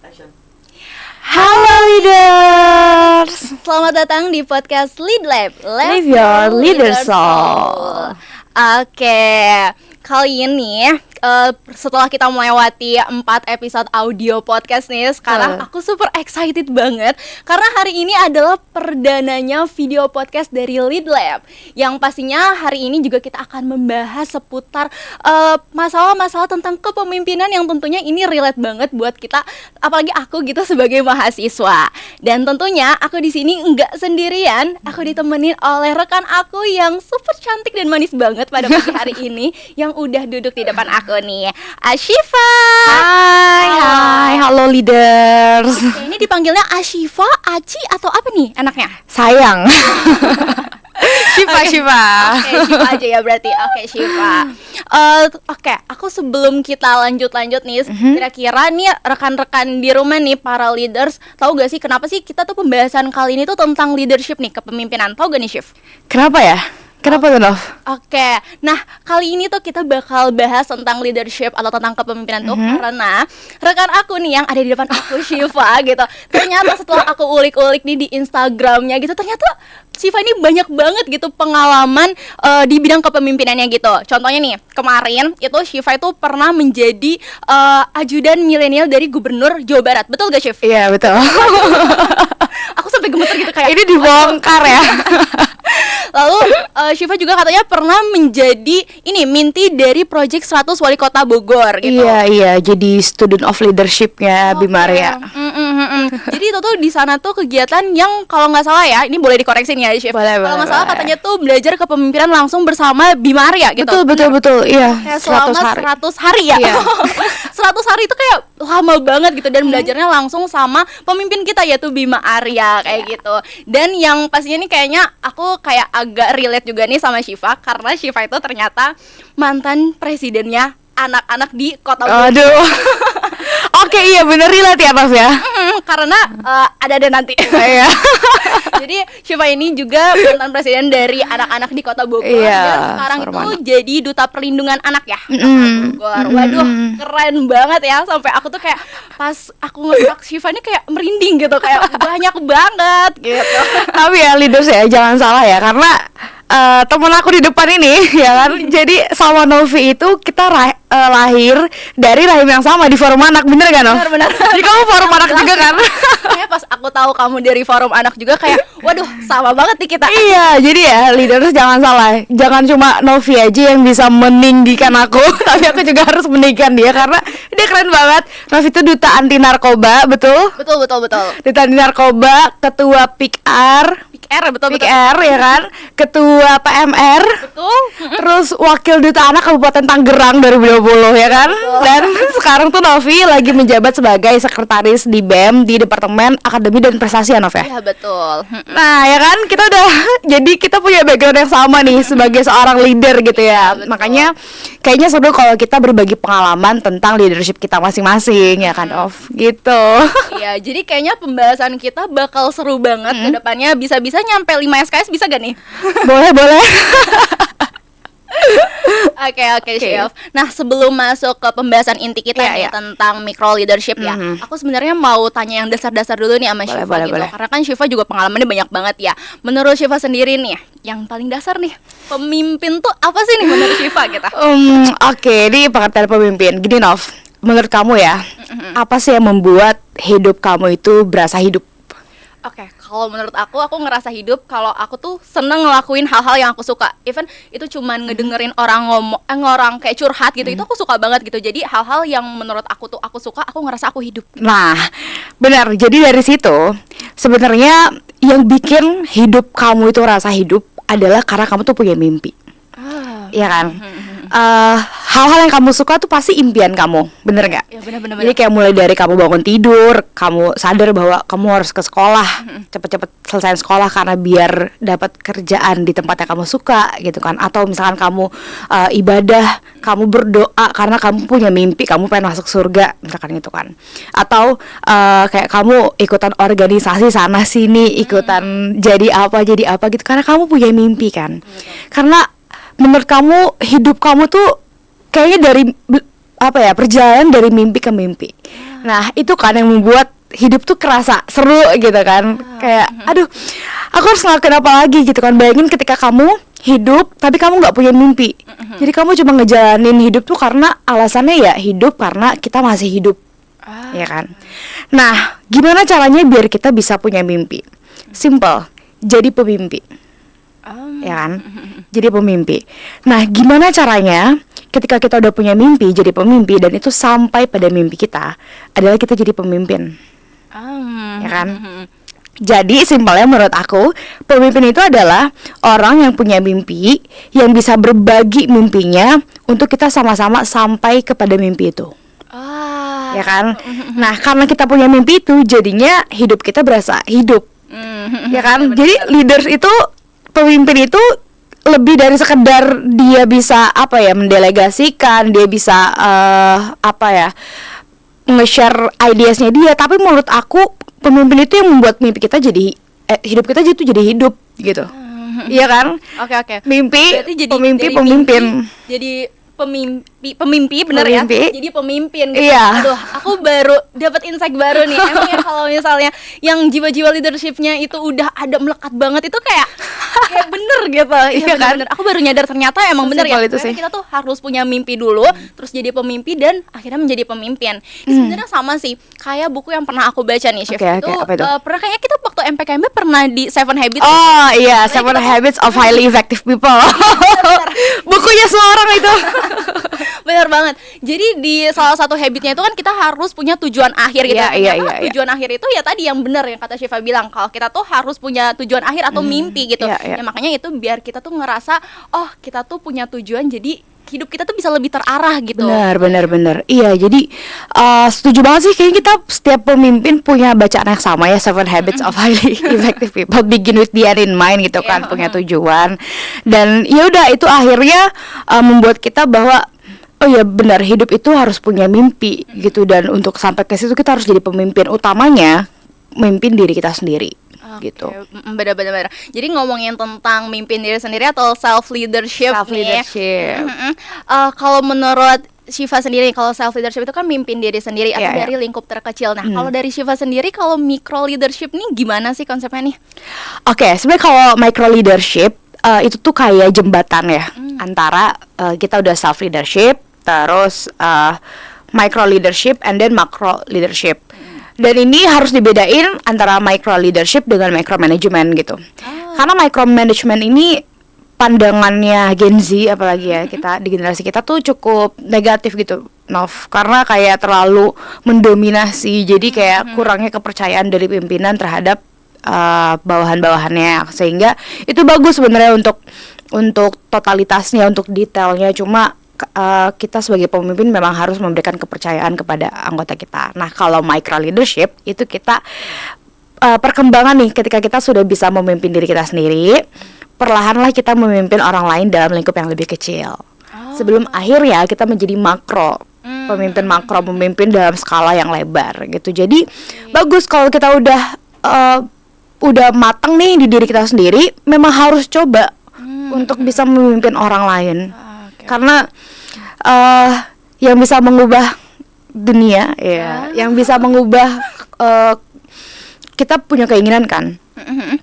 Action. Halo leaders, Selamat datang di podcast Lead Lab. live your leader soul. Oke, kali ini setelah kita melewati 4 episode audio podcast nih, sekarang aku super excited banget karena hari ini adalah perdananya video podcast dari Lead Lab. Yang pastinya hari ini juga kita akan membahas seputar masalah-masalah tentang kepemimpinan yang tentunya ini relate banget buat kita, apalagi aku gitu sebagai mahasiswa. Dan tentunya aku di sini nggak sendirian, aku ditemenin oleh rekan aku yang super cantik dan manis banget pada pagi hari ini yang udah duduk di depan aku nih, Ashifa. Hai, halo leaders. Oke, ini dipanggilnya Ashifa, Aci atau apa nih enaknya? Sayang. Shiva. Oke, Shiva aja ya berarti. Oke, Shiva. Oke, aku sebelum kita lanjut nih, kira-kira nih rekan-rekan di rumah nih, para leaders, tahu gak sih kenapa sih kita tuh pembahasan kali ini tuh tentang leadership nih, kepemimpinan? Tahu gak nih, Shif? Kenapa ya? Kenapa tuh, Nov? Oke, nah kali ini tuh kita bakal bahas tentang leadership atau tentang kepemimpinan tuh karena rekan aku nih yang ada di depan aku, Shiva gitu. Ternyata setelah aku ulik-ulik nih di Instagramnya gitu, ternyata Shiva ini banyak banget gitu pengalaman di bidang kepemimpinannya gitu. Contohnya nih, kemarin itu Shiva itu pernah menjadi ajudan milenial dari Gubernur Jawa Barat. Betul gak, Shiv? Iya, betul. Aku sampai gemeter gitu kayak Ini dibongkar ya. Lalu Shiva juga katanya pernah menjadi minti dari Project 100 Wali Kota Bogor gitu. Iya, jadi student of leadership-nya Bimaria. Jadi itu tuh di sana tuh kegiatan yang kalau nggak salah ya, ini boleh dikoreksi nih ya, Chef. Kalau nggak salah katanya tuh belajar kepemimpinan langsung bersama Bimaria gitu. Betul, iya. Kayak selama 100 hari ya. Iya. 100 hari itu kayak lama banget gitu, dan belajarnya langsung sama pemimpin kita yaitu Bima Arya kayak gitu. Dan yang pastinya nih kayaknya aku kayak agak relate juga nih sama Shiva, karena Shiva itu ternyata mantan presidennya anak-anak di Kota Bogor. Aduh. Oke, iya bener relate ya, Nov ya. Karena ada nanti. Iya. Jadi Shiva ini juga mantan presiden dari anak-anak di Kota Bogor. Iya, Dan sekarang itu jadi duta perlindungan anak ya, Bogor. Waduh, keren banget ya. Sampai aku tuh kayak pas aku ngeliat Shiva ini kayak merinding gitu, kayak banyak banget gitu. Tapi ya leaders ya, jangan salah ya, karena temen aku di depan ini ya kan, jadi sama Novi itu kita lahir dari rahim yang sama di forum anak, bener gak Nov? Bener. Jadi kamu forum anak juga kan? Kayak pas aku tahu kamu dari forum anak juga kayak, waduh sama banget nih kita. Iya, jadi ya leaders jangan salah, jangan cuma Novi aja yang bisa meninggikan aku, tapi aku juga harus meninggikan dia karena dia keren banget. Novi itu duta anti narkoba, betul? Betul. Duta anti narkoba, ketua PIKR Betul. PIKR ya kan, ketua PMR, Betul. terus wakil duta anak Kabupaten Tangerang 2020 ya kan. Dan sekarang tuh Novi lagi menjabat sebagai sekretaris di BEM di Departemen Akademi dan Prestasi ya, Nov ya. Iya betul. Nah ya kan, kita udah jadi kita punya background yang sama nih sebagai seorang leader gitu ya. Makanya kayaknya seru kalau kita berbagi pengalaman tentang leadership kita masing-masing ya kan, Nov, gitu. Iya, jadi kayaknya pembahasan kita bakal seru banget ke depannya. Bisa-bisa nyampe 5 SKS, bisa gak nih? Boleh. Oke, Chef. Nah, sebelum masuk ke pembahasan inti kita nih tentang micro leadership ya, aku sebenarnya mau tanya yang dasar-dasar dulu nih sama Shiva gitu. Karena kan Shiva juga pengalamannya banyak banget ya. Menurut Shiva sendiri nih, yang paling dasar nih, pemimpin tuh apa sih nih menurut Shiva gitu? Oke, ini pengertian pemimpin. Gini Nov, menurut kamu ya, apa sih yang membuat hidup kamu itu berasa hidup? Oke, kalau menurut aku ngerasa hidup kalau aku tuh seneng ngelakuin hal-hal yang aku suka. Even itu cuman ngedengerin orang ngomong, kayak curhat gitu, itu aku suka banget gitu. Jadi hal-hal yang menurut aku tuh aku suka, aku ngerasa aku hidup. Nah, benar. Jadi dari situ sebenarnya yang bikin hidup kamu itu rasa hidup adalah karena kamu tuh punya mimpi. Iya kan? Hal-hal yang kamu suka tuh pasti impian kamu, bener nggak? Ya bener. Jadi kayak mulai dari kamu bangun tidur, kamu sadar bahwa kamu harus ke sekolah, cepet-cepet selesai sekolah karena biar dapat kerjaan di tempat yang kamu suka gitu kan. Atau misalkan kamu ibadah, kamu berdoa karena kamu punya mimpi, kamu pengen masuk surga, misalkan gitu kan. Atau kayak kamu ikutan organisasi sana sini, ikutan jadi apa gitu karena kamu punya mimpi kan. Karena menurut kamu hidup kamu tuh kayaknya dari perjalanan dari mimpi ke mimpi. Nah, itu kan yang membuat hidup tuh kerasa seru gitu kan. Kayak aduh, aku harus ngelakuin apa lagi gitu kan. Bayangin ketika kamu hidup tapi kamu nggak punya mimpi. Jadi kamu cuma ngejalanin hidup tuh karena alasannya ya hidup karena kita masih hidup. Ya kan. Nah, gimana caranya biar kita bisa punya mimpi? Simple, jadi pemimpi. Ya kan? Jadi pemimpi. Nah, gimana caranya ketika kita udah punya mimpi jadi pemimpi dan itu sampai pada mimpi kita adalah kita jadi pemimpin. Ya kan? Jadi simpelnya menurut aku, pemimpin itu adalah orang yang punya mimpi, yang bisa berbagi mimpinya untuk kita sama-sama sampai kepada mimpi itu. Ya kan? Nah, karena kita punya mimpi itu, jadinya hidup kita berasa hidup. Ya kan? Jadi leaders itu, pemimpin itu lebih dari sekedar dia bisa mendelegasikan, dia bisa nge-share ideasnya dia, tapi menurut aku pemimpin itu yang membuat mimpi kita jadi hidup kita jadi hidup gitu. Iya kan? Oke. Mimpi, Berarti pemimpin. Jadi pemimpi bener ya? Jadi pemimpin gitu. Iya. Aduh, aku baru dapat insight baru nih. Emang ya kalau misalnya yang jiwa-jiwa leadershipnya itu udah ada melekat banget itu kayak bener gitu. Iya kan? Bener. Aku baru nyadar ternyata emang bener ya. Itu sih. Kita tuh harus punya mimpi dulu, terus jadi pemimpi dan akhirnya menjadi pemimpin. Sebenarnya sama sih kayak buku yang pernah aku baca nih, Chef. Itu pernah kayaknya kita waktu MPKMB pernah di Seven Habits. Oh iya, Seven Habits of Highly Effective People. Bukunya semua orang itu. Benar banget. Jadi di salah satu habitnya itu kan kita harus punya tujuan akhir gitu. Iya. Tujuan akhir itu ya tadi yang benar yang kata Syifa bilang, kalau kita tuh harus punya tujuan akhir atau mimpi gitu. Iya. Ya makanya itu biar kita tuh ngerasa oh kita tuh punya tujuan, jadi hidup kita tuh bisa lebih terarah gitu. Benar. Iya, jadi setuju banget sih. Kayaknya kita setiap pemimpin punya bacaan yang sama ya, Seven Habits of Highly Effective People. Begin with the end in mind gitu kan, punya tujuan. Dan ya udah itu akhirnya membuat kita bahwa oh ya benar, hidup itu harus punya mimpi gitu, dan untuk sampai ke situ kita harus jadi pemimpin, utamanya memimpin diri kita sendiri. Gitu. Benar. Jadi ngomongin tentang mimpin diri sendiri atau self leadership. Kalau menurut Syifa sendiri, kalau self leadership itu kan mimpin diri sendiri atau dari lingkup terkecil. Nah, kalau dari Syifa sendiri, kalau micro leadership nih gimana sih konsepnya nih? Oke, sebenarnya kalau micro leadership itu tuh kayak jembatan ya antara kita udah self leadership, terus micro leadership, and then macro leadership. Dan ini harus dibedain antara micro leadership dengan micro management gitu. Karena micro management ini pandangannya Gen Z, apalagi ya kita di generasi kita tuh cukup negatif gitu, Nov. Karena kayak terlalu mendominasi, jadi kayak kurangnya kepercayaan dari pimpinan terhadap bawahan-bawahannya. Sehingga itu bagus sebenarnya untuk totalitasnya, untuk detailnya. Cuma kita sebagai pemimpin memang harus memberikan kepercayaan kepada anggota kita. Nah, kalau micro leadership itu kita perkembangan nih, ketika kita sudah bisa memimpin diri kita sendiri, perlahanlah kita memimpin orang lain dalam lingkup yang lebih kecil. Sebelum akhirnya kita menjadi makro, pemimpin makro, memimpin dalam skala yang lebar gitu. Jadi bagus kalau kita udah matang nih di diri kita sendiri, memang harus coba untuk bisa memimpin orang lain. Karena yang bisa mengubah dunia yang bisa mengubah kita punya keinginan kan,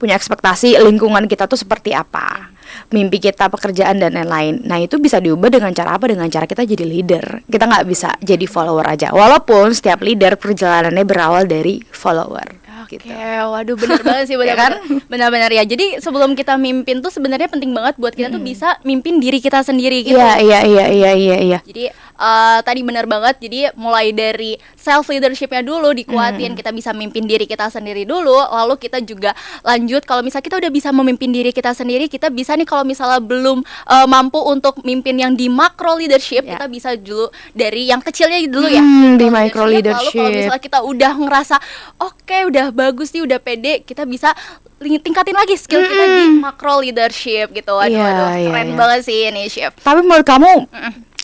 punya ekspektasi lingkungan kita tuh seperti apa, mimpi kita, pekerjaan dan lain-lain. Nah, itu bisa diubah dengan cara apa? Dengan cara kita jadi leader. Kita nggak bisa jadi follower aja, walaupun setiap leader perjalanannya berawal dari follower. Gitu. Waduh, benar banget sih, benar-benar ya. Jadi sebelum kita mimpin tuh sebenarnya penting banget buat kita tuh bisa mimpin diri kita sendiri gitu. Iya. Jadi tadi benar banget. Jadi mulai dari self leadershipnya dulu dikuatin, kita bisa mimpin diri kita sendiri dulu. Lalu kita juga lanjut, kalau misalnya kita udah bisa memimpin diri kita sendiri, kita bisa nih kalau misalnya belum mampu untuk mimpin yang di macro leadership, kita bisa dulu dari yang kecilnya dulu ya. Di micro leadership. Lalu kalau misalnya kita udah ngerasa oke, udah bagus nih, udah pede, kita bisa tingkatin lagi skill kita di macro leadership gitu. Waduh, keren banget sih ini, Chef. Tapi menurut kamu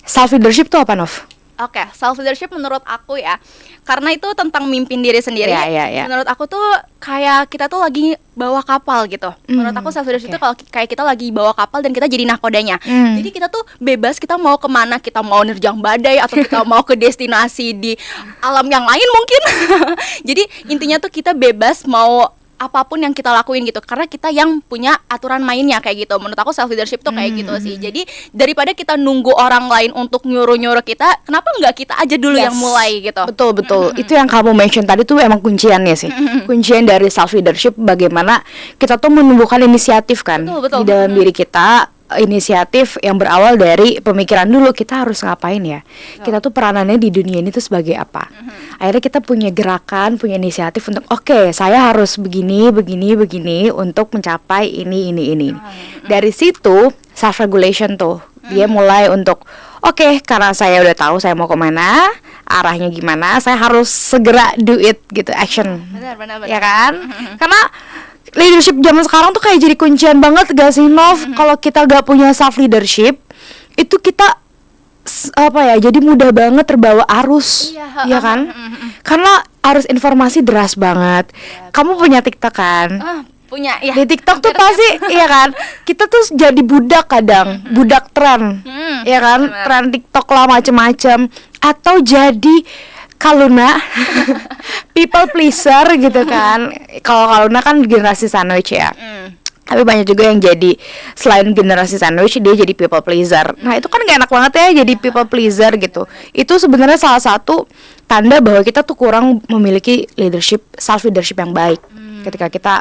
self leadership tuh apa, Nov? Oke, self leadership menurut aku ya, karena itu tentang mimpin diri sendiri. Iya. Menurut aku tuh kayak kita tuh lagi bawa kapal gitu. Menurut aku self leadership itu kalau kayak kita lagi bawa kapal dan kita jadi nahkodanya. Jadi kita tuh bebas, kita mau kemana, kita mau nerjang badai atau kita mau ke destinasi di alam yang lain mungkin. Jadi intinya tuh kita bebas mau apapun yang kita lakuin gitu, karena kita yang punya aturan mainnya kayak gitu. Menurut aku self leadership tuh kayak gitu sih. Jadi daripada kita nunggu orang lain untuk nyuruh kita, kenapa nggak kita aja dulu yang mulai gitu. Betul. Itu yang kamu mention tadi tuh emang kunciannya sih. Kuncian dari self leadership bagaimana kita tuh menumbuhkan inisiatif kan Betul. di dalam diri kita. Inisiatif yang berawal dari pemikiran dulu, kita harus ngapain ya, kita tuh peranannya di dunia ini tuh sebagai apa. Akhirnya kita punya gerakan, punya inisiatif untuk oke, saya harus begini untuk mencapai ini. Dari situ self regulation tuh dia mulai untuk oke, karena saya udah tahu saya mau kemana, arahnya gimana, saya harus segera do it gitu, action. Benar. Ya kan? Karena leadership zaman sekarang tuh kayak jadi kuncian banget gak sih, Nov? Kalau kita gak punya self leadership, itu kita jadi mudah banget terbawa arus. Iya kan? Karena arus informasi deras banget. Kamu punya TikTok kan? Punya ya. Di TikTok tuh pasti iya kan? Kita tuh jadi budak kadang, budak tren. Ya kan? Tren TikTok lah macem-macem, atau jadi Kaluna people pleaser gitu kan. Kalau Kaluna kan generasi sandwich ya. Tapi banyak juga yang jadi selain generasi sandwich, dia jadi people pleaser. Nah itu kan gak enak banget ya jadi people pleaser gitu. Itu sebenarnya salah satu tanda bahwa kita tuh kurang memiliki self leadership yang baik. Ketika kita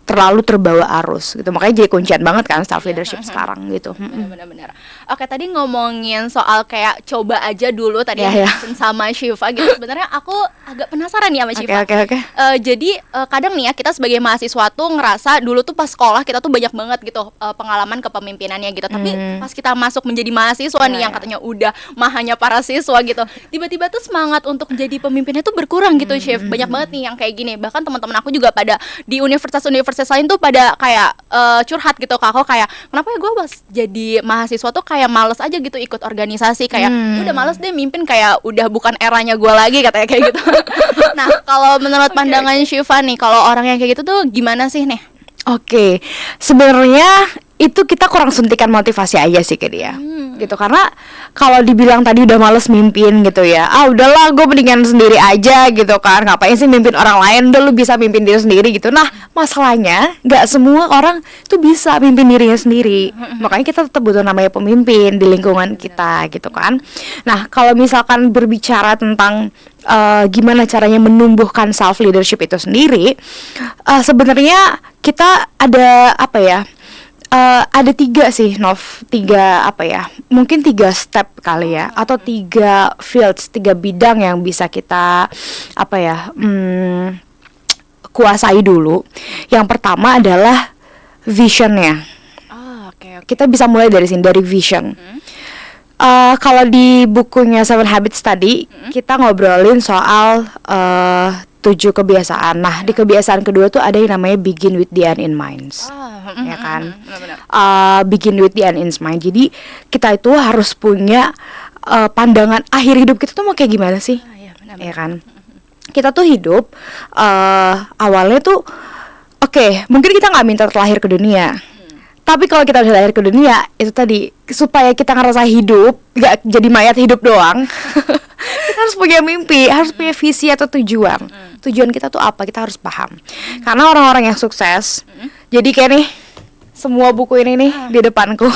terlalu terbawa arus gitu. Makanya jadi kuncian banget kan self leadership sekarang gitu. Benar. Oke, tadi ngomongin soal kayak coba aja dulu tadi Ya. sama Syifa gitu. Sebenarnya aku agak penasaran nih sama Syifa. Oke. Jadi kadang nih ya, kita sebagai mahasiswa tuh ngerasa dulu tuh pas sekolah kita tuh banyak banget gitu pengalaman kepemimpinannya gitu. Tapi pas kita masuk menjadi mahasiswa nih yang katanya udah mahanya para siswa gitu, tiba-tiba tuh semangat untuk jadi pemimpinnya tuh berkurang gitu, Syif. Banyak banget nih yang kayak gini. Bahkan teman-teman aku juga pada di universitas lain tuh pada kayak curhat gitu ke aku, kayak kenapa ya gue pas jadi mahasiswa tuh kayak males aja gitu ikut organisasi, kayak udah males deh mimpin, kayak udah bukan eranya gue lagi katanya kayak gitu. Nah kalau menurut pandangan Syifa nih, kalau orang yang kayak gitu tuh gimana sih nih? Oke, sebenarnya itu kita kurang suntikan motivasi aja sih ke dia, gitu. Karena kalau dibilang tadi udah males mimpin gitu ya, udahlah gue mendingan sendiri aja gitu kan, ngapain sih mimpin orang lain, udah lu bisa mimpin diri sendiri gitu. Nah masalahnya nggak semua orang tuh bisa mimpin dirinya sendiri, makanya kita tetap butuh namanya pemimpin di lingkungan kita gitu kan. Nah kalau misalkan berbicara tentang gimana caranya menumbuhkan self leadership itu sendiri, sebenarnya kita ada ada 3 sih, mungkin 3 step kali ya, atau 3 fields, 3 bidang yang bisa kita kuasai dulu. Yang pertama adalah visionnya. Okay. Kita bisa mulai dari sini, dari vision. Kalau di bukunya 7 Habits tadi, kita ngobrolin soal 7 kebiasaan. Nah, di kebiasaan kedua tuh ada yang namanya begin with the end in mind. Ya kan? Begin with the end in mind. Jadi kita itu harus punya pandangan akhir hidup kita tuh mau kayak gimana sih? Ya kan? Kita tuh hidup awalnya tuh mungkin kita nggak minta terlahir ke dunia. Tapi kalau kita udah lahir ke dunia, itu tadi supaya kita ngerasa hidup, gak jadi mayat hidup doang. Kita harus punya mimpi, harus punya visi atau tujuan. Tujuan kita tuh apa, kita harus paham. Karena orang-orang yang sukses, jadi kayak nih, semua buku ini nih di depanku.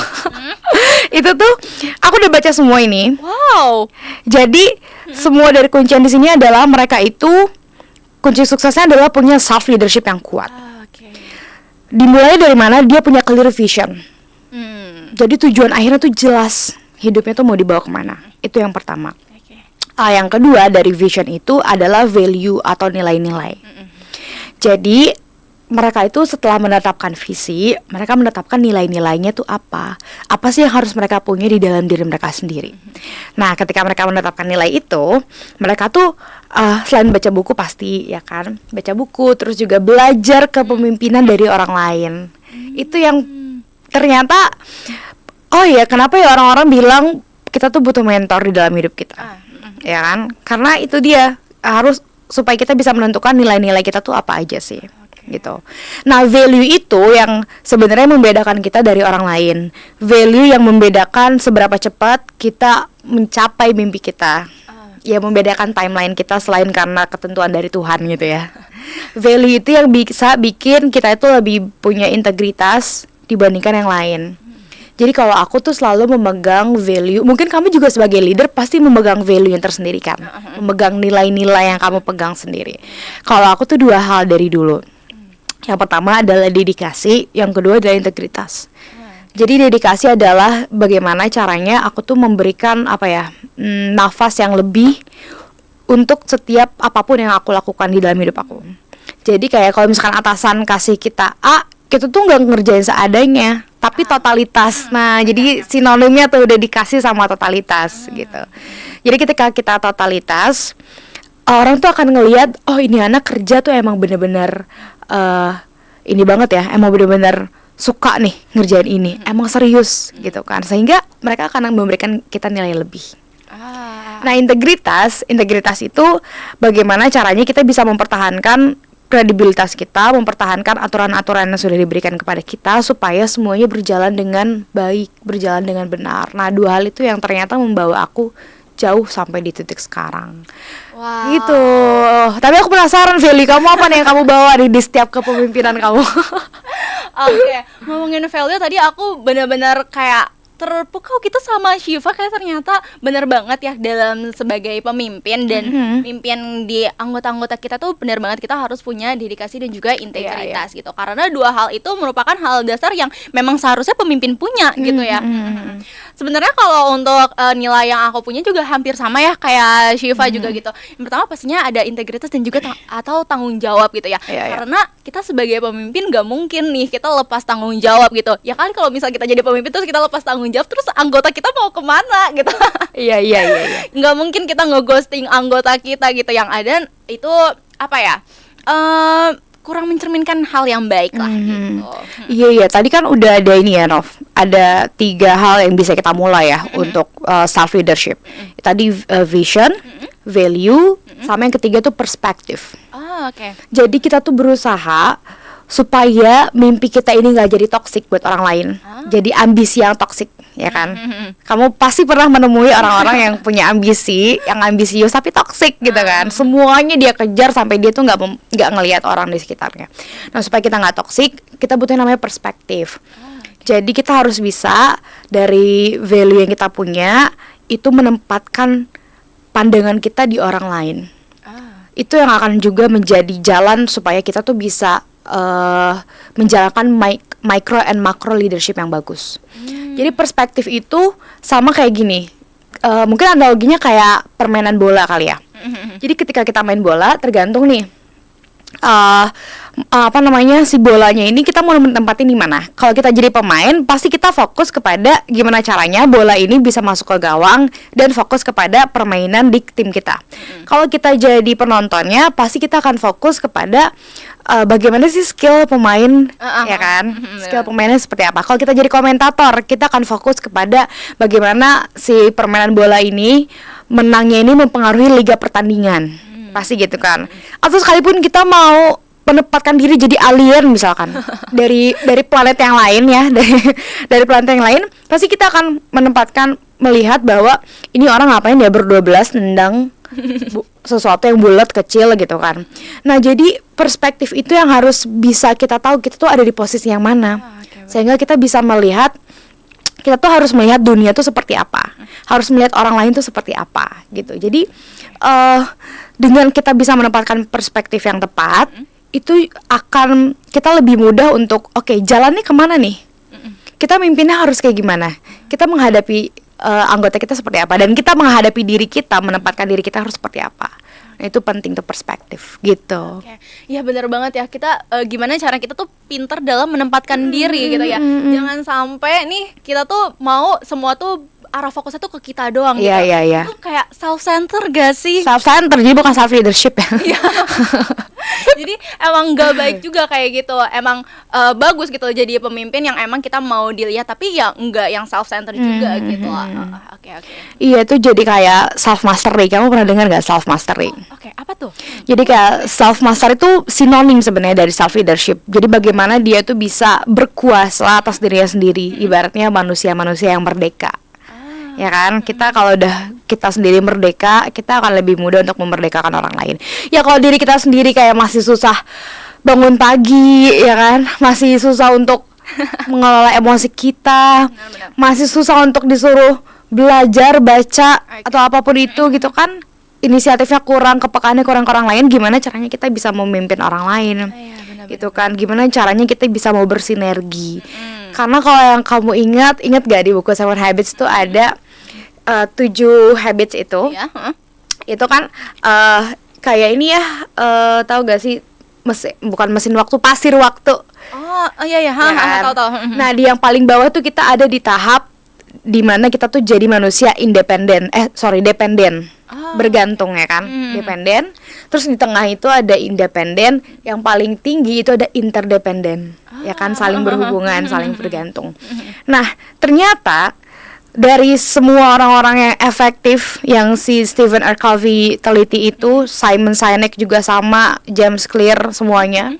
Itu tuh aku udah baca semua ini. Wow. Jadi semua dari kuncian di sini adalah mereka itu kunci suksesnya adalah punya self leadership yang kuat. Dimulai dari mana? Dia punya clear vision. Jadi tujuan akhirnya tuh jelas, hidupnya tuh mau dibawa kemana. Itu yang pertama. Yang kedua dari vision itu adalah value atau nilai-nilai. Jadi mereka itu setelah menetapkan visi, mereka menetapkan nilai-nilainya tuh apa sih yang harus mereka punya di dalam diri mereka sendiri. Nah ketika mereka menetapkan nilai itu, mereka tuh selain baca buku pasti ya kan, baca buku, terus juga belajar kepemimpinan dari orang lain. Itu yang ternyata kenapa ya orang-orang bilang kita tuh butuh mentor di dalam hidup kita. ya kan? Karena itu dia harus supaya kita bisa menentukan nilai-nilai kita tuh apa aja sih. Gitu. Nah, value itu yang sebenarnya membedakan kita dari orang lain. Value yang membedakan seberapa cepat kita mencapai mimpi kita. Ya, membedakan timeline kita selain karena ketentuan dari Tuhan gitu ya. Value itu yang bisa bikin kita itu lebih punya integritas dibandingkan yang lain. Jadi kalau aku tuh selalu memegang value, mungkin kamu juga sebagai leader pasti memegang value yang tersendiri kan, memegang nilai-nilai yang kamu pegang sendiri. Kalau aku tuh dua hal dari dulu. Yang pertama adalah dedikasi, yang kedua adalah integritas. Jadi dedikasi adalah bagaimana caranya aku tuh memberikan nafas yang lebih untuk setiap apapun yang aku lakukan di dalam hidup aku. Jadi kayak kalau misalkan atasan kasih kita A, kita tuh nggak ngerjain seadanya, tapi totalitas. Nah, jadi sinonimnya tuh dedikasi sama totalitas gitu. Jadi ketika kita totalitas, orang tuh akan ngelihat, oh ini anak kerja tuh emang bener-bener ini banget ya, emang bener-bener suka nih ngerjain ini, emang serius gitu kan, sehingga mereka akan memberikan kita nilai lebih. Nah, integritas itu bagaimana caranya kita bisa mempertahankan kredibilitas kita, mempertahankan aturan-aturan yang sudah diberikan kepada kita supaya semuanya berjalan dengan baik, berjalan dengan benar. Nah, dua hal itu yang ternyata membawa aku jauh sampai di titik sekarang. Wow. Gitu. Tapi aku penasaran, value kamu apa nih yang kamu bawa di setiap kepemimpinan kamu? Oke, ngomongin value tadi aku benar-benar kayak terpukau gitu sama Syifa, kayak ternyata benar banget ya dalam sebagai pemimpin dan mimpin di anggota-anggota kita tuh benar banget kita harus punya dedikasi dan juga integritas gitu. Karena dua hal itu merupakan hal dasar yang memang seharusnya pemimpin punya gitu ya. Sebenarnya kalau untuk nilai yang aku punya juga hampir sama ya kayak Syifa juga gitu. Yang pertama pastinya ada integritas dan juga atau tanggung jawab gitu ya. Karena kita sebagai pemimpin gak mungkin nih kita lepas tanggung jawab gitu. Ya kan kalau misal kita jadi pemimpin terus kita lepas tanggung jawab, terus anggota kita mau kemana gitu. Iya. Nggak mungkin kita nge-ghosting anggota kita gitu. Yang ada itu kurang mencerminkan hal yang baik lah gitu. Iya, tadi kan udah ada ini ya, Nov. Ada 3 hal yang bisa kita mulai ya untuk self leadership. Tadi vision, value, sama yang ketiga tuh perspektif. Oke. Jadi kita tuh berusaha supaya mimpi kita ini nggak jadi toksik buat orang lain. Jadi ambisi yang toksik, ya kan? Kamu pasti pernah menemui orang-orang yang punya ambisi, yang ambisius tapi toksik gitu kan? Semuanya dia kejar sampai dia tuh nggak ngelihat orang di sekitarnya. Nah, supaya kita nggak toksik, kita butuh namanya perspektif. Jadi kita harus bisa dari value yang kita punya itu menempatkan pandangan kita di orang lain. Itu yang akan juga menjadi jalan supaya kita tuh bisa menjalankan micro and macro leadership yang bagus. Jadi perspektif itu sama kayak gini. Mungkin analoginya kayak permainan bola kali ya. Jadi ketika kita main bola, tergantung nih si bolanya ini kita mau tempatin di mana. Kalau kita jadi pemain, pasti kita fokus kepada gimana caranya bola ini bisa masuk ke gawang dan fokus kepada permainan di tim kita. Kalau kita jadi penontonnya, pasti kita akan fokus kepada bagaimana sih skill pemain, ya kan? Skill pemainnya seperti apa. Kalau kita jadi komentator, kita akan fokus kepada bagaimana si permainan bola ini menangnya ini mempengaruhi liga pertandingan. Pasti gitu kan. Atau sekalipun kita mau menempatkan diri jadi alien misalkan dari planet yang lain ya, dari planet yang lain, pasti kita akan melihat bahwa ini orang ngapain dia ber-12 nendang sesuatu yang bulat kecil gitu kan. Nah, jadi perspektif itu yang harus bisa kita tahu kita tuh ada di posisi yang mana. Sehingga kita bisa melihat, kita tuh harus melihat dunia tuh seperti apa, harus melihat orang lain tuh seperti apa gitu. Jadi dengan kita bisa menempatkan perspektif yang tepat, itu akan kita lebih mudah untuk jalannya kemana nih, kita mimpinnya harus kayak gimana, kita menghadapi anggota kita seperti apa, dan kita menghadapi diri kita, menempatkan diri kita harus seperti apa. Nah, itu penting tuh perspektif gitu. Iya benar banget ya, kita gimana cara kita tuh pinter dalam menempatkan diri gitu ya. Jangan sampai nih kita tuh mau semua tuh arah fokusnya tuh ke kita doang gitu. Iya. Itu kayak self-center gak sih? Self-center, jadi bukan self-leadership ya. Jadi emang gak baik juga kayak gitu. Emang bagus gitu jadi pemimpin yang emang kita mau dilihat, tapi ya enggak yang self center juga gitu. Oke. Iya, itu jadi kayak self mastery. Kamu pernah dengar nggak self mastery? Oke, apa tuh? Jadi kayak self master itu sinonim sebenarnya dari self leadership. Jadi bagaimana dia tuh bisa berkuasa atas dirinya sendiri, ibaratnya manusia-manusia yang merdeka. Ya kan, kita kalau udah kita sendiri merdeka, kita akan lebih mudah untuk memerdekakan orang lain. Ya kalau diri kita sendiri kayak masih susah bangun pagi, ya kan, masih susah untuk mengelola emosi kita, masih susah untuk disuruh belajar, baca atau apapun itu gitu kan, inisiatifnya kurang, kepekaannya kurang ke orang lain, gimana caranya kita bisa memimpin orang lain, gitu kan, gimana caranya kita bisa mau bersinergi. Karena kalau yang kamu ingat gak di buku Seven Habits tuh ada 7 habits itu, itu kan kayak ini ya, tahu gak sih, bukan mesin waktu, pasir waktu. Iya, tahu. Nah, di yang paling bawah tuh kita ada di tahap dimana kita tuh jadi manusia dependen, bergantung ya kan, dependen. Terus di tengah itu ada independen, yang paling tinggi itu ada interdependen, ya kan, saling berhubungan, saling bergantung. Nah, ternyata dari semua orang-orang yang efektif yang si Stephen R. Covey teliti itu, Simon Sinek juga sama, James Clear, semuanya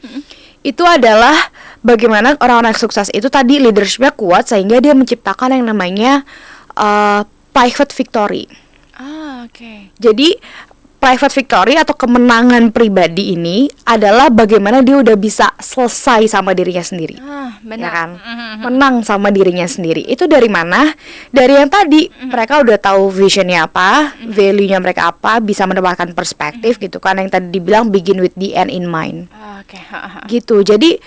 itu adalah bagaimana orang-orang sukses itu tadi leadershipnya kuat sehingga dia menciptakan yang namanya private victory. Jadi private victory atau kemenangan pribadi ini adalah bagaimana dia udah bisa selesai sama dirinya sendiri, benar. ya kan? Menang sama dirinya sendiri. Itu dari mana? Dari yang tadi mereka udah tahu visionnya apa, value-nya mereka apa, bisa mendapatkan perspektif gitu kan, yang tadi dibilang begin with the end in mind. Gitu. Jadi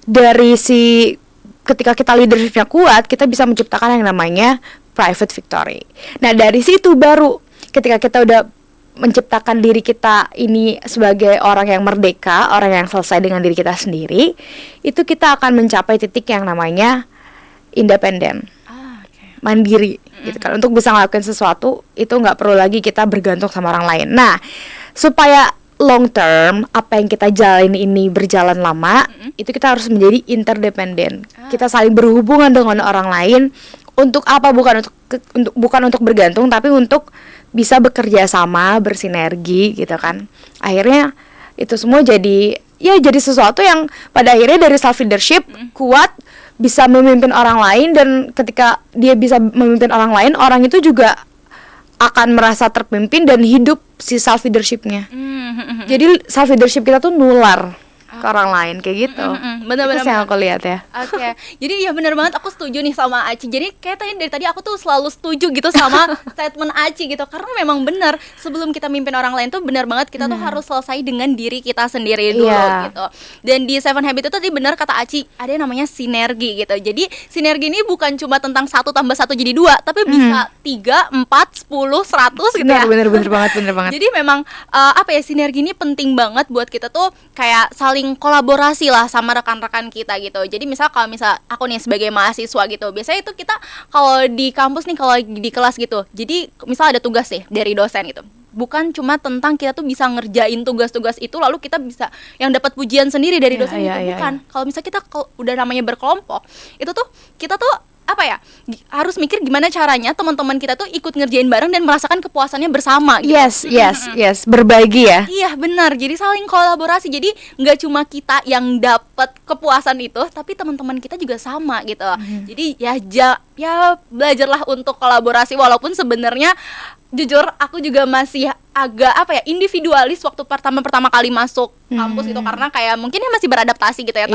dari si ketika kita leadershipnya kuat, kita bisa menciptakan yang namanya private victory. Nah, dari situ baru ketika kita udah menciptakan diri kita ini sebagai orang yang merdeka, orang yang selesai dengan diri kita sendiri, itu kita akan mencapai titik yang namanya independen, mandiri, gitu kan. Untuk bisa ngelakuin sesuatu itu nggak perlu lagi kita bergantung sama orang lain. Nah, supaya long term apa yang kita jalani ini berjalan lama, itu kita harus menjadi interdependen. Kita saling berhubungan dengan orang lain untuk apa? Bukan untuk bergantung, tapi untuk bisa bekerja sama, bersinergi gitu kan. Akhirnya itu semua jadi sesuatu yang pada akhirnya dari self leadership kuat, bisa memimpin orang lain, dan ketika dia bisa memimpin orang lain, orang itu juga akan merasa terpimpin dan hidup si self leadershipnya. Jadi self leadership kita tuh nular ke orang lain kayak gitu. Benar-benar yang aku lihat ya. Jadi ya benar banget, aku setuju nih sama Aci. Jadi kayak dari tadi aku tuh selalu setuju gitu sama statement Aci gitu. Karena memang benar, sebelum kita mimpin orang lain tuh benar banget kita tuh harus selesai dengan diri kita sendiri dulu gitu. Dan di Seven Habits itu tadi benar kata Aci, ada yang namanya sinergi gitu. Jadi sinergi ini bukan cuma tentang 1 tambah 1 jadi 2, tapi bisa 3, 4, 10, 100 gitu ya. Bener banget. Jadi memang sinergi ini penting banget buat kita tuh kayak saling kolaborasi lah sama rekan-rekan kita gitu. Jadi kalau misal aku nih sebagai mahasiswa gitu, biasanya itu kita kalau di kampus nih, kalau di kelas gitu, jadi misal ada tugas nih dari dosen gitu, bukan cuma tentang kita tuh bisa ngerjain tugas-tugas itu lalu kita bisa yang dapat pujian sendiri dari dosen itu, bukan. Kalau misal kita udah namanya berkelompok, itu tuh kita tuh harus mikir gimana caranya teman-teman kita tuh ikut ngerjain bareng dan merasakan kepuasannya bersama gitu. Yes, berbagi ya. Iya benar, jadi saling kolaborasi. Jadi nggak cuma kita yang dapat kepuasan itu, tapi teman-teman kita juga sama gitu. Jadi ya belajarlah untuk kolaborasi, walaupun sebenarnya jujur aku juga masih agak individualis waktu pertama kali masuk kampus itu, karena kayak mungkin ya masih beradaptasi gitu ya.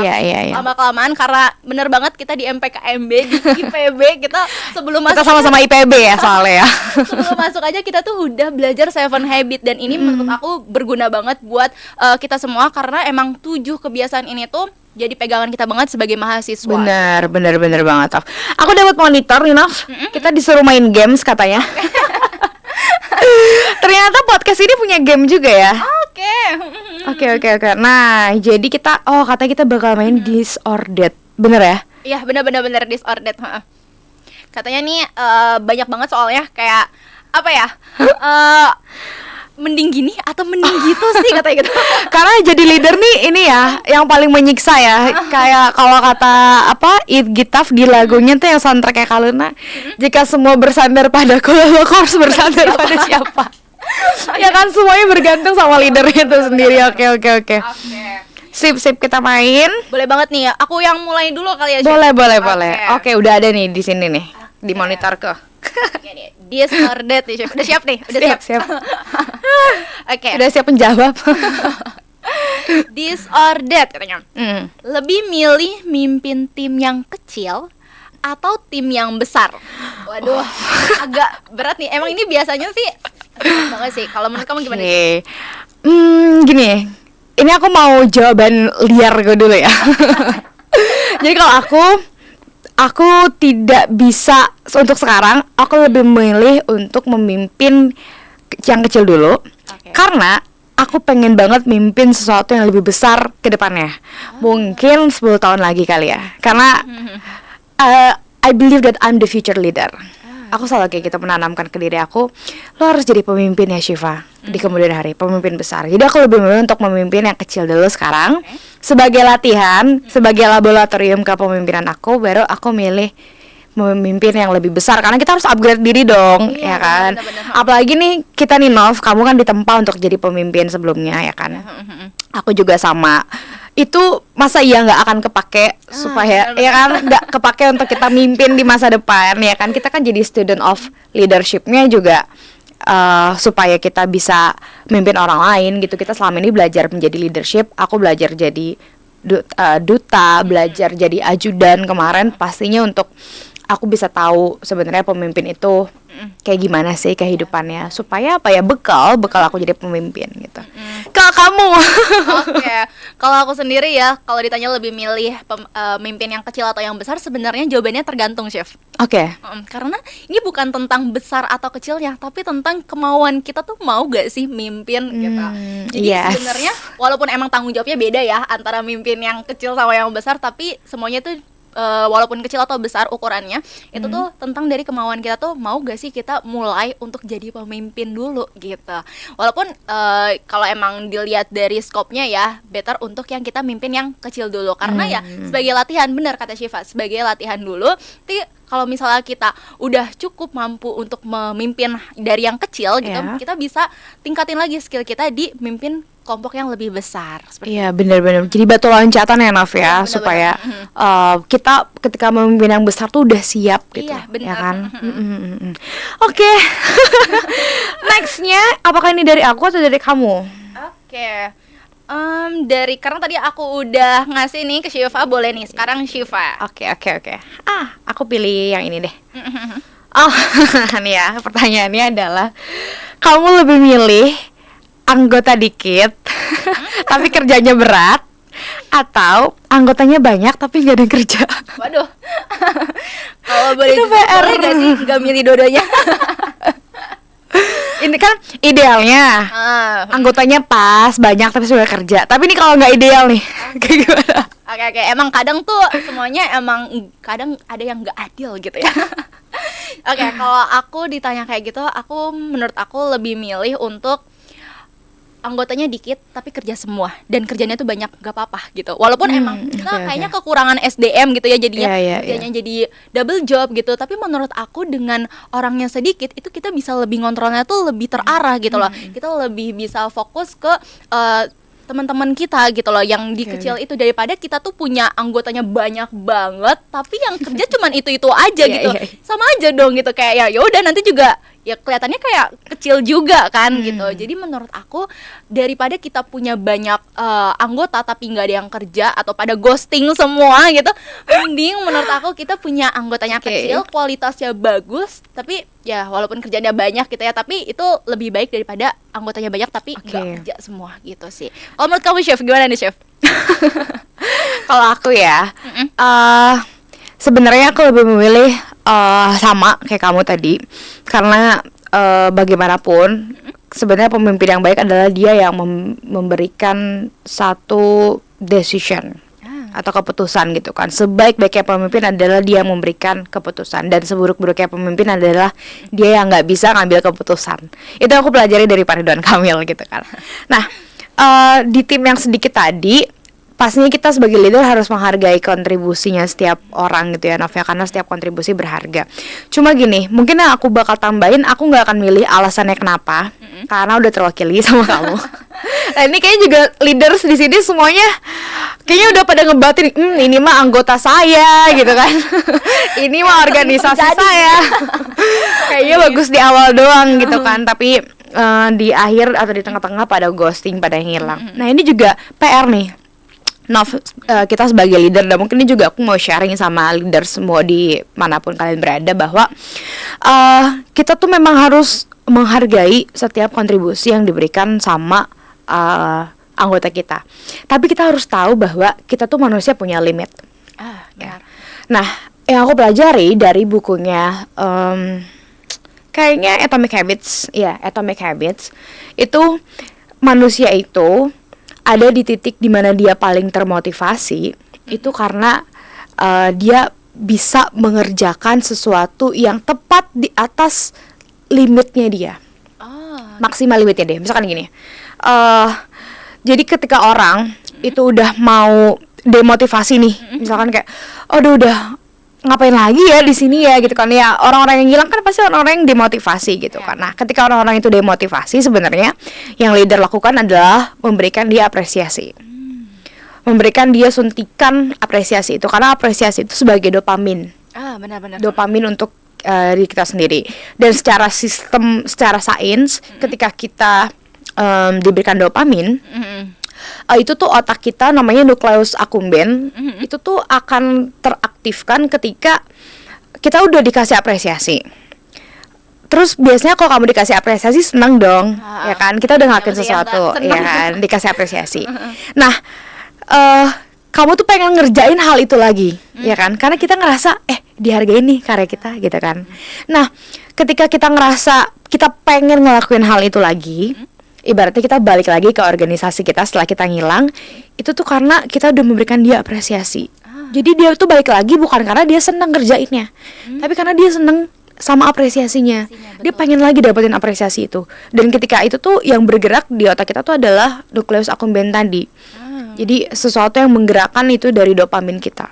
Lama-kelamaan, karena bener banget kita di MPKMB, di IPB kita sebelum masuk, kita sama-sama IPB ya soalnya ya. Sebelum masuk aja kita tuh udah belajar Seven Habits, dan ini menurut aku berguna banget buat kita semua, karena emang 7 kebiasaan ini tuh jadi pegangan kita banget sebagai mahasiswa. Bener banget. Aku dapat monitor nih, Naf. Kita disuruh main games katanya. Ternyata podcast ini punya game juga ya. Oke. Nah, jadi katanya kita bakal main Disordered. Bener ya? Iya, bener Disordered. Katanya nih banyak banget soalnya, kayak mending gini atau mending gitu sih katanya gitu. Karena jadi leader nih ini ya yang paling menyiksa ya. Kayak kalau kata It Gitaf di lagunya tuh yang soundtracknya Kaluna, jika semua bersandar padaku lalu aku harus bersandar pada siapa? Ya kan semuanya bergantung sama leadernya itu sendiri. Oke. Sip kita main. Boleh banget nih ya. Aku yang mulai dulu kali ya. Chef. Boleh. Oke, udah ada nih di sini nih. Di monitorku. This or that nih, Chef. Udah siap nih? Udah siap. Oke. Udah siap menjawab. This or that katanya. Lebih milih mimpin tim yang kecil atau tim yang besar? Waduh, agak berat nih. Emang ini biasanya sih berat banget sih. Kalau menurut kamu gimana? Gini. Ini aku mau jawaban liar gue dulu ya. Jadi kalau aku tidak bisa untuk sekarang, aku lebih memilih untuk memimpin yang kecil dulu. Karena aku pengen banget mimpin sesuatu yang lebih besar ke depannya. Mungkin 10 tahun lagi kali ya. Karena I believe that I'm the future leader. Aku selalu kayak gitu menanamkan ke diri aku, lo harus jadi pemimpin ya Syifa di kemudian hari, pemimpin besar. Jadi aku lebih memilih untuk memimpin yang kecil dulu sekarang sebagai latihan, sebagai laboratorium kepemimpinan aku, baru aku milih memimpin yang lebih besar karena kita harus upgrade diri dong, ya kan. Bener. Apalagi nih kita nih Nov, kamu kan ditempa untuk jadi pemimpin sebelumnya ya kan. Aku juga sama. Itu masa iya nggak akan kepake supaya ya kan nggak kepake untuk kita mimpin di masa depan ya kan. Kita kan jadi student of leadershipnya juga supaya kita bisa mimpin orang lain gitu. Kita selama ini belajar menjadi leadership, aku belajar jadi duta, belajar jadi ajudan kemarin, pastinya untuk aku bisa tahu sebenarnya pemimpin itu kayak gimana sih kehidupannya, supaya bekal aku jadi pemimpin gitu. Kalau kamu? Oke, kalau aku sendiri ya, kalau ditanya lebih milih pemimpin yang kecil atau yang besar, sebenarnya jawabannya tergantung, Chef. Oke. Karena ini bukan tentang besar atau kecilnya, tapi tentang kemauan kita tuh mau gak sih mimpin gitu. Jadi sebenarnya walaupun emang tanggung jawabnya beda ya antara mimpin yang kecil sama yang besar, tapi semuanya tuh walaupun kecil atau besar ukurannya, itu tuh tentang dari kemauan kita tuh mau gak sih kita mulai untuk jadi pemimpin dulu gitu. Walaupun kalau emang dilihat dari skopnya ya, better untuk yang kita mimpin yang kecil dulu. Karena ya sebagai latihan, benar kata Syifa, sebagai latihan dulu. Tapi kalau misalnya kita udah cukup mampu untuk memimpin dari yang kecil gitu, kita bisa tingkatin lagi skill kita di mimpin kelompok yang lebih besar. Iya benar-benar. Jadi batu loncatan ya Nov ya, supaya kita ketika memimpin yang besar tuh udah siap gitu. Iya benar. Ya kan. Oke. Nextnya, apakah ini dari aku atau dari kamu? Oke. Dari karena tadi aku udah ngasih nih ke Syifa, boleh nih sekarang Syifa. Oke. Aku pilih yang ini deh. Nih ya, pertanyaannya adalah kamu lebih milih anggota dikit tapi kerjanya berat, atau anggotanya banyak tapi gak ada yang kerja? Waduh. Kalau boleh itu PR. Boleh gak sih gak milih dua-duanya? Ini kan idealnya anggotanya pas banyak tapi sudah kerja. Tapi ini kalau nggak ideal nih kayak gimana? Oke. Emang kadang tuh semuanya emang kadang ada yang nggak adil gitu ya. Oke, kalau aku ditanya kayak gitu, menurut aku lebih milih untuk anggotanya dikit tapi kerja semua dan kerjanya tuh banyak, gak apa-apa gitu. Walaupun emang kita kayaknya kekurangan SDM gitu ya, jadinya kerjanya jadi double job gitu. Tapi menurut aku dengan orangnya sedikit itu kita bisa lebih ngontrolnya tuh lebih terarah gitu loh. Kita lebih bisa fokus ke teman-teman kita gitu loh yang di kecil itu, daripada kita tuh punya anggotanya banyak banget tapi yang kerja cuman itu aja gitu. Sama aja dong gitu, kayak ya udah nanti juga ya kelihatannya kayak kecil juga kan gitu. Jadi menurut aku daripada kita punya banyak anggota tapi nggak ada yang kerja atau pada ghosting semua gitu, mending menurut aku kita punya anggotanya kecil, kualitasnya bagus, tapi ya walaupun kerjanya banyak gitu ya, tapi itu lebih baik daripada anggotanya banyak tapi nggak kerja semua gitu sih. Kalau menurut kamu Chef, gimana nih Chef? Kalau aku ya, sebenarnya aku lebih memilih sama kayak kamu tadi, karena bagaimanapun sebenarnya pemimpin yang baik adalah dia yang memberikan satu decision. atau keputusan gitu kan. Sebaik-baiknya pemimpin adalah dia yang memberikan keputusan, dan seburuk-buruknya pemimpin adalah dia yang nggak bisa ngambil keputusan. Itu aku pelajari dari Pak Ridwan Kamil gitu kan. Nah, di tim yang sedikit tadi, pastinya kita sebagai leader harus menghargai kontribusinya setiap orang gitu ya, Novia, karena setiap kontribusi berharga. Cuma gini, mungkin yang aku bakal tambahin, aku nggak akan milih alasannya kenapa, karena udah terwakili sama kamu. Nah, ini kayaknya juga leaders di sini semuanya kayaknya udah pada ngebatin, ini mah anggota saya gitu kan. Ini mah organisasi saya. Kayaknya bagus di awal doang gitu kan, tapi di akhir atau di tengah-tengah pada ghosting, pada hilang. Nah, ini juga PR nih. Kita sebagai leader, dan mungkin ini juga aku mau sharing sama leader semua di manapun kalian berada, bahwa kita tuh memang harus menghargai setiap kontribusi yang diberikan sama anggota kita. Tapi kita harus tahu bahwa kita tuh manusia punya limit. Ya. Nah, yang aku pelajari dari bukunya kayaknya Atomic Habits, Atomic Habits, itu manusia itu ada di titik dimana dia paling termotivasi itu karena dia bisa mengerjakan sesuatu yang tepat di atas limitnya dia, maksimal limitnya dia. Misalkan gini, jadi ketika orang itu udah mau demotivasi nih, misalkan kayak, udah ngapain lagi ya di sini ya gitu kan ya, orang-orang yang hilang kan pasti orang-orang yang demotivasi gitu kan. Nah, ketika orang-orang itu demotivasi, sebenarnya yang leader lakukan adalah memberikan dia apresiasi, memberikan dia suntikan apresiasi itu, karena apresiasi itu sebagai dopamin. Benar-benar. Dopamin untuk diri kita sendiri. Dan secara sains, ketika kita diberikan dopamin, itu tuh otak kita namanya nukleus accumbens, itu tuh akan teraktifkan ketika kita udah dikasih apresiasi. Terus biasanya kalau kamu dikasih apresiasi seneng dong, ya kan? Kita udah ngelakuin sesuatu, ya kan? Dikasih apresiasi. Nah, kamu tuh pengen ngerjain hal itu lagi, ya kan? Karena kita ngerasa dihargain nih karya kita, gitu kan? Nah, ketika kita ngerasa kita pengen ngelakuin hal itu lagi, ibaratnya kita balik lagi ke organisasi kita setelah kita ngilang, itu tuh karena kita udah memberikan dia apresiasi. Jadi dia tuh balik lagi bukan karena dia seneng ngerjainnya, tapi karena dia seneng sama apresiasinya. Dia pengen lagi dapetin apresiasi itu. Dan ketika itu tuh yang bergerak di otak kita tuh adalah nukleus accumbens tadi. Jadi sesuatu yang menggerakkan itu dari dopamin kita.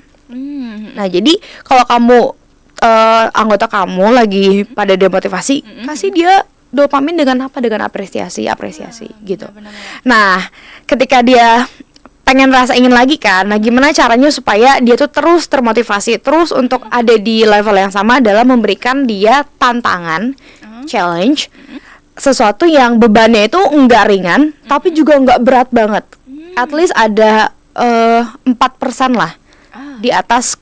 Nah, jadi kalau kamu anggota kamu lagi pada demotivasi, kasih dia dopamin dengan apa? Dengan apresiasi gitu. Benar. Nah, ketika dia pengen rasa ingin lagi kan, nah gimana caranya supaya dia tuh terus termotivasi, terus untuk ada di level yang sama, adalah memberikan dia tantangan, challenge, sesuatu yang bebannya itu enggak ringan, tapi juga enggak berat banget. At least ada 4% lah di atas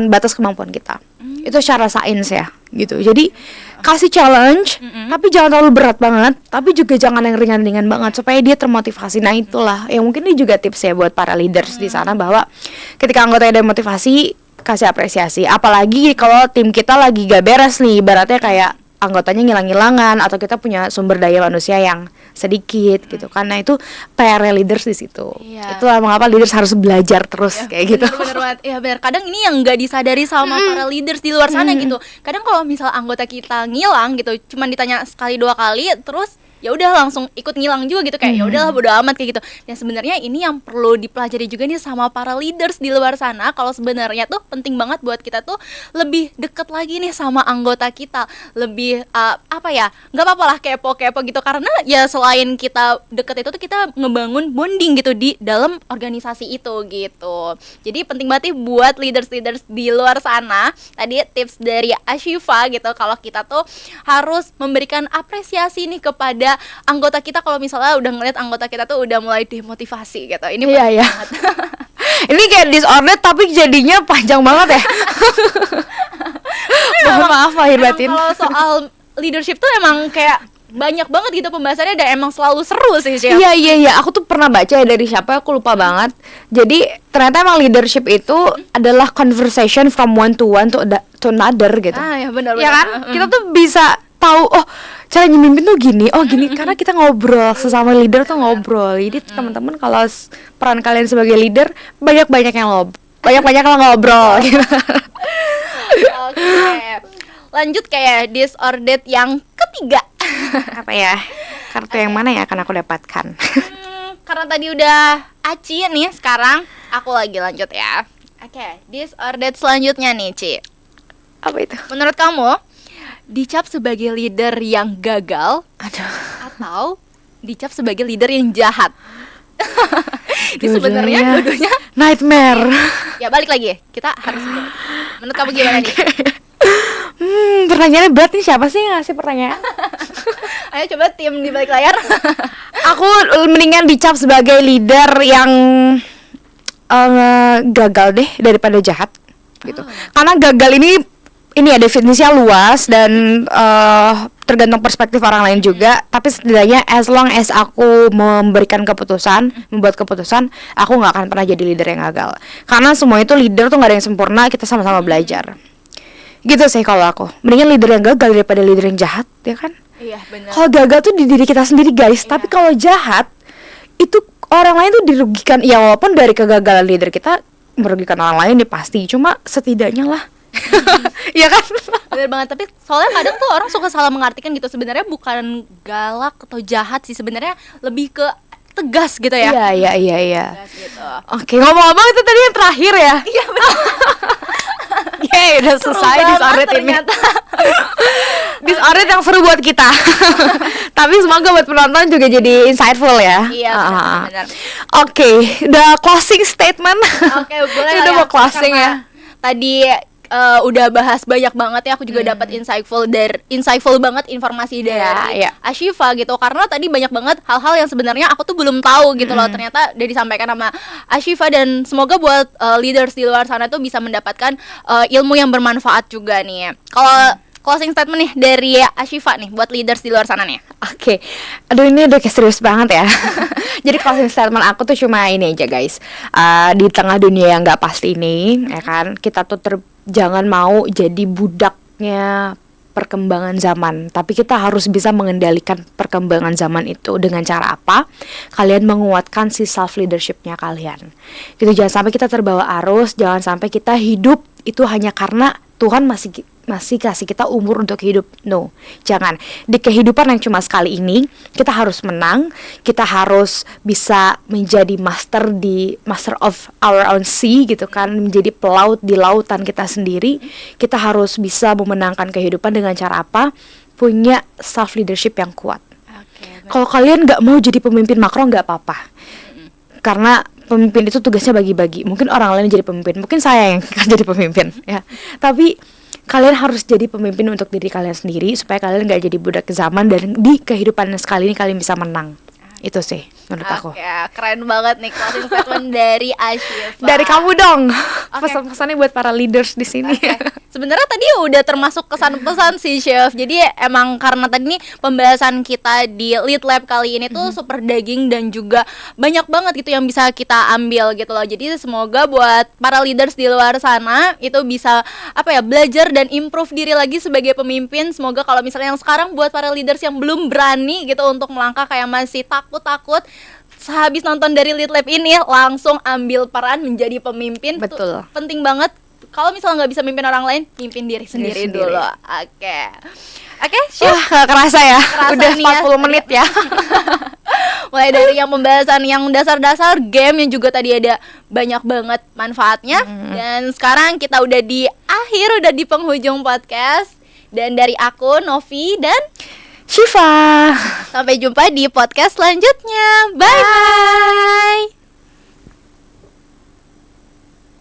batas kemampuan kita. Itu secara sains ya gitu. Jadi kasih challenge, tapi jangan terlalu berat banget, tapi juga jangan yang ringan-ringan banget, supaya dia termotivasi. Nah, itulah yang mungkin ini juga tips ya buat para leaders di sana, bahwa ketika anggotanya ada motivasi, kasih apresiasi. Apalagi kalau tim kita lagi gak beres nih, ibaratnya kayak anggotanya ngilang-ngilangan, atau kita punya sumber daya manusia yang sedikit gitu kan. Nah, itu PR leaders di situ. Itulah mengapa leaders harus belajar terus kayak gitu. Bener banget. Ya benar. Kadang ini yang nggak disadari sama para leaders di luar sana gitu. Kadang kalau misal anggota kita ngilang gitu, cuman ditanya sekali dua kali, terus ya udah langsung ikut ngilang juga gitu, kayak ya udahlah bodo amat kayak gitu. Dan sebenarnya ini yang perlu dipelajari juga nih sama para leaders di luar sana, kalau sebenarnya tuh penting banget buat kita tuh lebih deket lagi nih sama anggota kita, lebih nggak apa-apa lah kepo-kepo gitu, karena ya selain kita deket itu tuh kita ngebangun bonding gitu di dalam organisasi itu gitu. Jadi penting banget nih buat leaders di luar sana. Tadi tips dari Ashifa gitu, kalau kita tuh harus memberikan apresiasi nih kepada anggota kita kalau misalnya udah ngeliat anggota kita tuh udah mulai demotivasi gitu. Ini penting banget. Ini kayak disorder tapi jadinya panjang banget ya. Mohon maaf lahir batin. Kalau soal leadership tuh emang kayak banyak banget gitu pembahasannya, dan emang selalu seru sih, Chef. Iya, aku tuh pernah baca ya dari siapa, aku lupa banget. Jadi ternyata emang leadership itu adalah conversation from one to another gitu. Ya benar. Ya kan? Kita tuh bisa tahu, cara nyemimpin tuh gini, gini, karena kita ngobrol sesama leader tuh ngobrol. Jadi teman-teman, kalau peran kalian sebagai leader, banyak yang banyak-banyak lah ngobrol gitu. Oke. Lanjut kayak this or that yang ketiga. Apa ya? Kartu yang mana yang akan aku dapatkan? Karena tadi udah Aci nih, sekarang aku lagi lanjut ya. Oke, this or that selanjutnya nih, Ci. Apa itu? Menurut kamu, dicap sebagai leader yang gagal Aduh. atau dicap sebagai leader yang jahat? Ini sebenarnya Dua-duanya dua-duanya nightmare. ya balik lagi. Kita harus menurut kamu gimana nih? Pertanyaannya berat nih, siapa sih yang ngasih pertanyaan? Ayo coba tim di balik layar. Aku mendingan dicap sebagai leader yang gagal deh daripada jahat gitu. Karena gagal ini ya definisinya luas dan tergantung perspektif orang lain juga. Tapi setidaknya as long as aku membuat keputusan, aku nggak akan pernah jadi leader yang gagal. Karena semua itu leader tuh nggak ada yang sempurna, kita sama-sama belajar. Gitu sih kalau aku. Mendingan leader yang gagal daripada leader yang jahat, ya kan? Iya, benar. Kalau gagal tuh di diri kita sendiri, guys. Iya. Tapi kalau jahat itu orang lain tuh dirugikan. Ya walaupun dari kegagalan leader kita merugikan orang lain ya pasti. Cuma setidaknya lah. Iya kan? Bener banget, tapi soalnya kadang tuh orang suka salah mengartikan gitu. Sebenarnya bukan galak atau jahat sih, sebenarnya lebih ke tegas gitu ya. Iya. Tegas gitu. Oke, ngomong-ngomong itu tadi yang terakhir ya. Iya benar. Yeay, udah selesai disordered ini. Disordered yang seru buat kita. Tapi semoga buat penonton juga jadi insightful ya. Iya, benar. Oke, udah closing statement. Oke, boleh Udah lah mau closing ya. Tadi udah bahas banyak banget ya, aku juga dapat insightful banget informasi dari Iya. Ashifa gitu, karena tadi banyak banget hal-hal yang sebenarnya aku tuh belum tahu gitu loh, ternyata udah disampaikan sama Ashifa, dan semoga buat leaders di luar sana tuh bisa mendapatkan ilmu yang bermanfaat juga nih. Kalau closing statement nih dari Ashifa nih buat leaders di luar sana nih. Oke, aduh ini udah kayak serius banget ya. Jadi closing statement aku tuh cuma ini aja guys. Di tengah dunia yang nggak pasti ini, ya kan, kita tuh jangan mau jadi budaknya perkembangan zaman. Tapi kita harus bisa mengendalikan perkembangan zaman itu dengan cara apa? Kalian menguatkan si self leadershipnya kalian. Gitu, jangan sampai kita terbawa arus, jangan sampai kita hidup itu hanya karena Tuhan masih kasih kita umur untuk hidup. No, jangan. Di kehidupan yang cuma sekali ini, kita harus menang. Kita harus bisa menjadi master of our own sea gitu kan, menjadi pelaut di lautan kita sendiri. Kita harus bisa memenangkan kehidupan dengan cara apa? Punya self leadership yang kuat. Kalau kalian nggak mau jadi pemimpin makro, nggak apa-apa. Karena pemimpin itu tugasnya bagi-bagi. Mungkin orang lain jadi pemimpin, mungkin saya yang akan jadi pemimpin ya. Tapi kalian harus jadi pemimpin untuk diri kalian sendiri, supaya kalian gak jadi budak zaman, dan di kehidupan sekali ini kalian bisa menang. Itu sih menurut aku. Oke, keren banget nih closing statement dari Ashifa. Dari kamu dong. Pesan-pesannya buat para leaders di sini. Sebenarnya tadi udah termasuk kesan-pesan sih, Chef. Jadi emang karena tadi nih pembahasan kita di Lead Lab kali ini tuh super daging, dan juga banyak banget gitu yang bisa kita ambil gitu loh. Jadi semoga buat para leaders di luar sana itu bisa belajar dan improve diri lagi sebagai pemimpin. Semoga kalau misalnya yang sekarang buat para leaders yang belum berani gitu untuk melangkah, kayak masih takut, sehabis nonton dari Lead Lab ini langsung ambil peran menjadi pemimpin. Betul. Tuh, penting banget. Kalau misalnya nggak bisa mimpin orang lain, mimpin diri sendiri dulu. Oke, Chef. Wah, kerasa ya. Udah nih 40 menit ya. Mulai dari yang pembahasan yang dasar-dasar, game yang juga tadi ada banyak banget manfaatnya. Dan sekarang kita udah di penghujung podcast. Dan dari aku, Novi, dan Shiva. sampai jumpa di podcast selanjutnya. Bye.